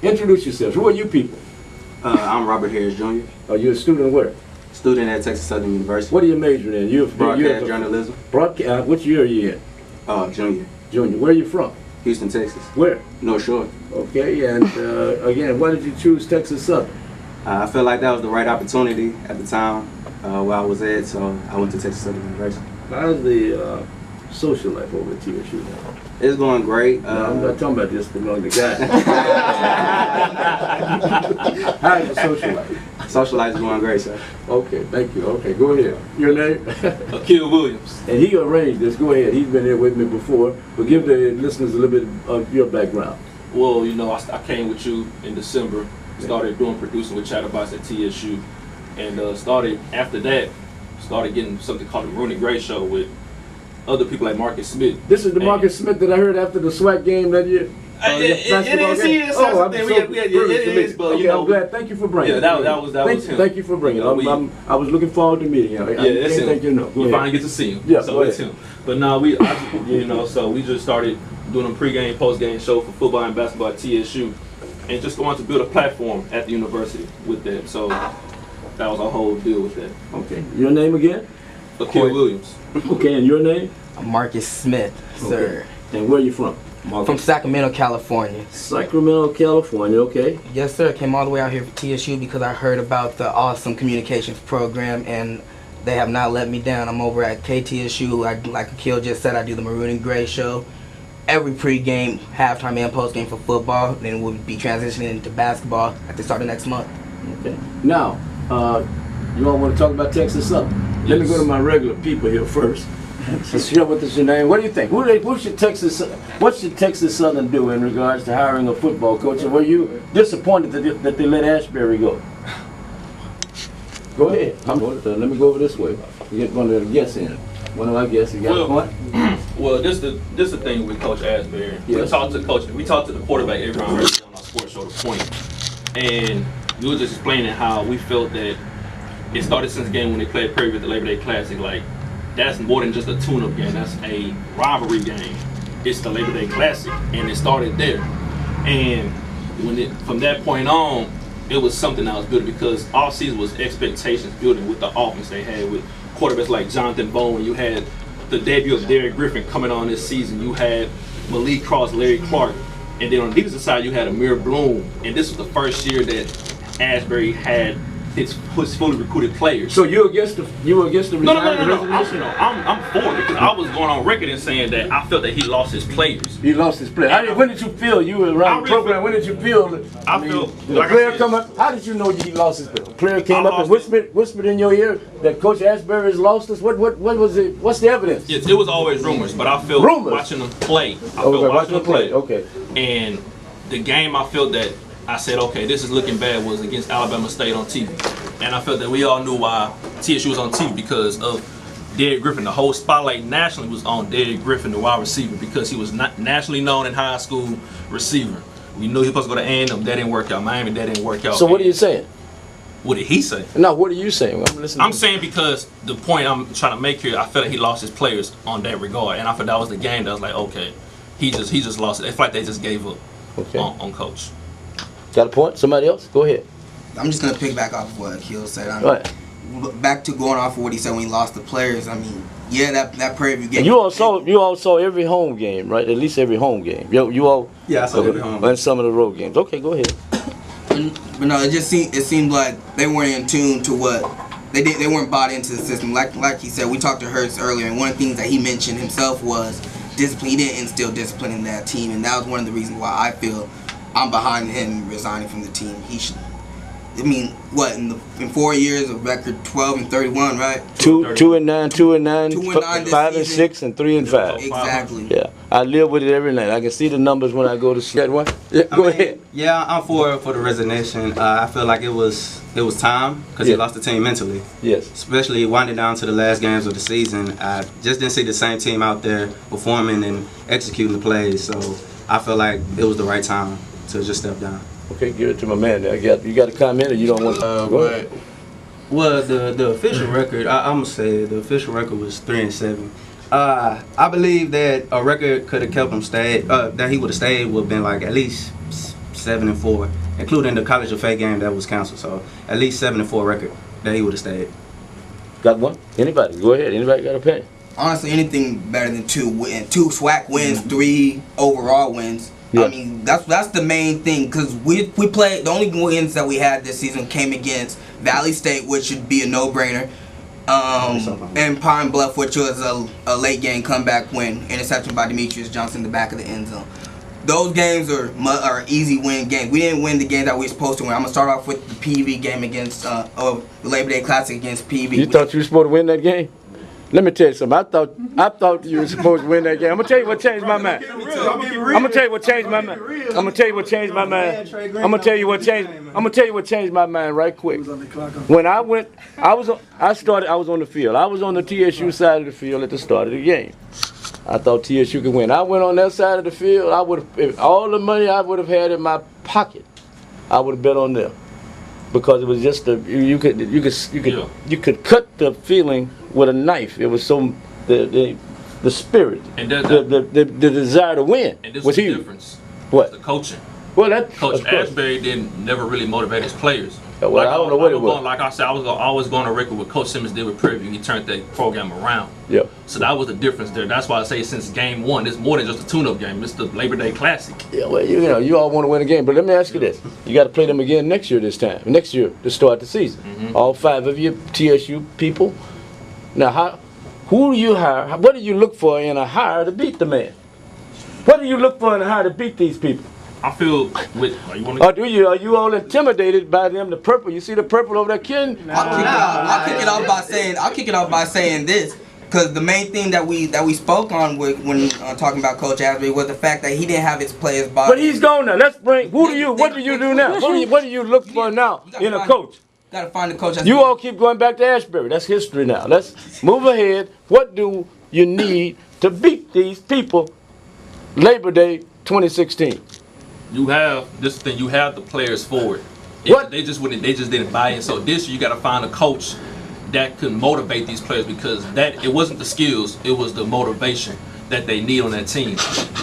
Introduce yourselves. Who are you people? I'm Robert Harris Jr. Are you a student where? Student at Texas Southern University. What are you majoring in? You're broadcast journalism. Broadcast. Which year are you in? Junior. Junior. Where are you from? Houston, Texas. Where? North Shore. Okay, and again, why did you choose Texas Southern? I felt like that was the right opportunity at the time where I was at, so I went to Texas Southern University. How's the social life over at TSU now? It's going great. No, I'm not talking about just among the guys. How's the social life? Social life is going great, sir. Okay, thank you. Okay, go ahead. Your name? Akil Williams. And he arranged this. Go ahead. He's been here with me before. But give the listeners a little bit of your background. Well, you know, I came with you in December. Started doing producing with Chatterbox at TSU, and started after that. Started getting something called the MAROON and Gray Show with other people like Marcus Smith. This is the Marcus Smith that I heard after the SWAC game that year. It is. But okay, you know, I'm glad. Thank you for bringing. Yeah, that was him. Thank you for bringing. I was looking forward to meeting him. That's him. Think you know. You finally get to see him. Yeah, so it's him. But now so we just started doing a pregame, postgame show for football and basketball at TSU, and just going to build a platform at the university with that. So that was our whole deal with that. Okay. Your name again? Akil Williams. Okay, and your name? Marcus Smith, sir. Okay. And where are you from? From Sacramento, California. Sacramento, California, okay. Yes, sir. Came all the way out here from TSU because I heard about the awesome communications program, and they have not let me down. I'm over at KTSU. Like Akil just said, I do the MAROON and Gray Show. Every pregame, halftime, and postgame for football. Then we'll be transitioning into basketball at the start of next month. Okay. Now, you all want to talk about Texas Southern? Yes. Let me go to my regular people here first. Share with us your name. What do you think? What should Texas Southern do in regards to hiring a football coach? And were you disappointed that they let Asberry go? Go ahead. Let me go over this way. We get one of the guests in. One of our guests. You got a point? Well, this the thing with Coach Asberry. Yes. We talked to the quarterback every round on our sports show, The Point, and we were just explaining how we felt that it started since the game when they played Prairie at the Labor Day Classic. Like, that's more than just a tune-up game. That's a rivalry game. It's the Labor Day Classic, and it started there. And from that point on, it was something that was good because all season was expectations building with the offense they had with quarterbacks like Jonathan Bowen. You had the debut of Derek Griffin coming on this season. You had Malik Cross, Larry Clark, and then on the defensive side you had Amir Bloom. And this was the first year that Asberry had his fully recruited players. So you against the resigning? No. I'm for it because I was going on record and saying that I felt that he lost his players. He lost his players. When did you feel you were around the program? When did you feel? I feel the player come up. How did you know he lost his player? Player came up and whispered in your ear that Coach Asberry has lost us. What was it? What's the evidence? Yes, it was always rumors, but I felt watching them play. Watching them play. Okay. And the game, I felt that. I said, okay, this is looking bad, was against Alabama State on TV. And I felt that we all knew why TSU was on TV because of Derek Griffin. The whole spotlight nationally was on Derek Griffin, the wide receiver, because he was not nationally known in high school receiver. We knew he was supposed to go to A&M. That didn't work out. Miami, that didn't work out. So what are you saying? What did he say? No, what are you saying? I'm saying because the point I'm trying to make here, I felt like he lost his players on that regard. And I felt that was the game that was like, okay, he just lost it. It's like they just gave up on Coach. Got a point? Somebody else? Go ahead. I'm just going to pick back off of what Akil said. Right. Back to going off of what he said when he lost the players. I mean, yeah, that Prairie View game. And you all saw every home game, right? At least every home game. You all. Yeah, I saw every home game. And some of the road games. Okay, go ahead. But no, it seemed like they weren't in tune to what they weren't bought into the system. Like he said, we talked to Hurts earlier, and one of the things that he mentioned himself was discipline. He didn't instill discipline in that team, and that was one of the reasons why I feel I'm behind him resigning from the team. He should. I mean, what in 4 years of record 12-31, right? 2-9, 2-9, 5-6, and 3-5. Exactly. Yeah, I live with it every night. I can see the numbers when I go to sleep. One. Yeah, go ahead. Yeah, I'm for the resignation. I feel like it was time because he lost the team mentally. Yes. Especially winding down to the last games of the season. I just didn't see the same team out there performing and executing the plays. So I feel like it was the right time to just step down. Okay, give it to my man. You got a comment or you don't want to? Go ahead. Well, the official record, I'm gonna say the official record was 3-7. I believe that a record could have kept him stayed. That he would have stayed would have been like at least 7-4, including the College of Faith game that was canceled. So at least 7-4 record that he would have stayed. Got one? Anybody? Go ahead. Anybody got a opinion? Honestly, anything better than two SWAC wins, 3 overall wins. Yeah. I mean, that's the main thing, because we played, the only wins that we had this season came against Valley State, which should be a no-brainer, and Pine Bluff, which was a late game comeback win, interception by Demetrius Johnson in the back of the end zone. Those games are easy win games. We didn't win the game that we were supposed to win. I'm gonna start off with the PV game against the Labor Day Classic against PV. You thought you were supposed to win that game? Let me tell you something. I thought you were supposed to win that game. I'm gonna tell you what changed my mind. I'm gonna tell you what changed my mind. I'm gonna tell you what changed my mind. I'm gonna tell you what changed my mind right quick. When I went, I was on the field. I was on the TSU side of the field at the start of the game. I thought TSU could win. I went on that side of the field. I would have all the money I would have had in my pocket. I would have bet on them, because it was just you could cut the feeling with a knife. It was so the spirit, and the desire to win. And this was the huge. difference. What? The coaching. Well, that Coach Asberry never really motivate his players. Well, like, I don't know what it was. Like I said, I was always going to record what Coach Simmons did with Prairie View. He turned that program around. Yeah. So that was the difference there. That's why I say since game one, it's more than just a tune-up game. It's the Labor Day Classic. Yeah, well, you all want to win a game, but let me ask you this: you got to play them again next year. Next year to start the season. Mm-hmm. All 5 of you TSU people. Now, who do you hire? What do you look for in a hire to beat the man? What do you look for in a hire to beat these people? I feel with. Are you all intimidated by them? The purple. You see the purple over there, kid? I'll kick it off by saying this, because the main thing that we spoke on when talking about Coach Asberry was the fact that he didn't have his players' body. But he's gone now. Let's bring. What do you do now? What do you look for now in a coach? Gotta find the coach. You all keep going back to Asberry. That's history now. Let's move ahead. What do you need to beat these people? Labor Day 2016. You have this thing. You have the players for it. What? They just didn't buy in. So this year you got to find a coach that can motivate these players, because it wasn't the skills, it was the motivation that they need on that team,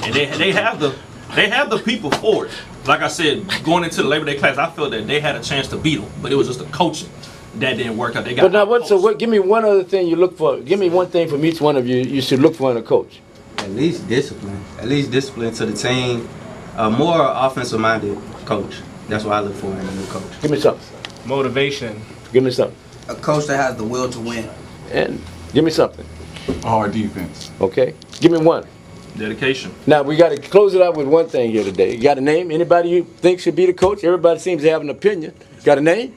and they have the people for it. Like I said, going into the Labor Day class, I felt that they had a chance to beat them, but it was just the coaching that didn't work out. They got. But now what? So what? Give me one other thing you look for. Give me one thing from each one of you. You should look for in a coach. At least discipline. At least discipline to the team. A more offensive-minded coach. That's what I look for in a new coach. Give me something. Motivation. Give me something. A coach that has the will to win. And give me something. Hard defense. Okay. Give me one. Dedication. Now we got to close it out with one thing here today. You got a name? Anybody you think should be the coach? Everybody seems to have an opinion. Got a name?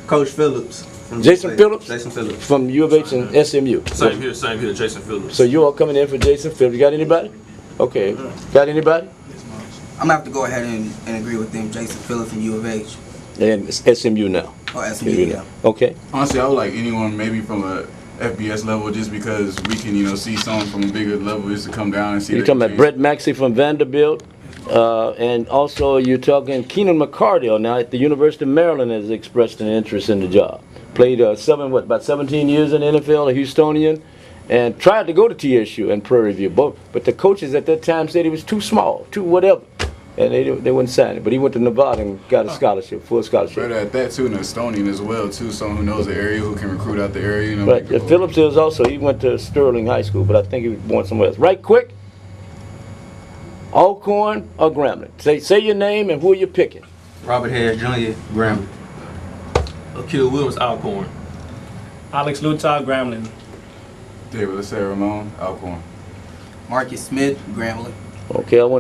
Coach Phillips. Jason Phillips? Jason Phillips. From U of H and SMU. Same here, Jason Phillips. So you all coming in for Jason Phillips. You got anybody? Okay. Got anybody? I'm gonna have to go ahead and agree with them. Jason Phillips from U of H. And it's SMU now. Or SMU, yeah. Okay. Honestly, I would like anyone maybe from a FBS level, just because we can, see someone from a bigger level just to come down and see. You're talking about Brett Maxey from Vanderbilt, and also you're talking Keenan McCardell now at the University of Maryland has expressed an interest in the job. Played about 17 years in the NFL, a Houstonian, and tried to go to TSU and Prairie View, but the coaches at that time said he was too small, too whatever, and they wouldn't sign it. But he went to Nevada and got a scholarship, full scholarship. Better at that too, an Estonian as well too, someone who knows the area, who can recruit out the area. But Phillips is also, he went to Sterling High School, but I think he was born somewhere else. Right quick, Alcorn or Grambling? Say your name and who are you picking? Robert Harris Jr., Grambling. Akil Williams, Alcorn. Alex Lutar, Grambling. David Lasser Ramon, Alcorn. Marcus Smith, Grambling. Okay, I want to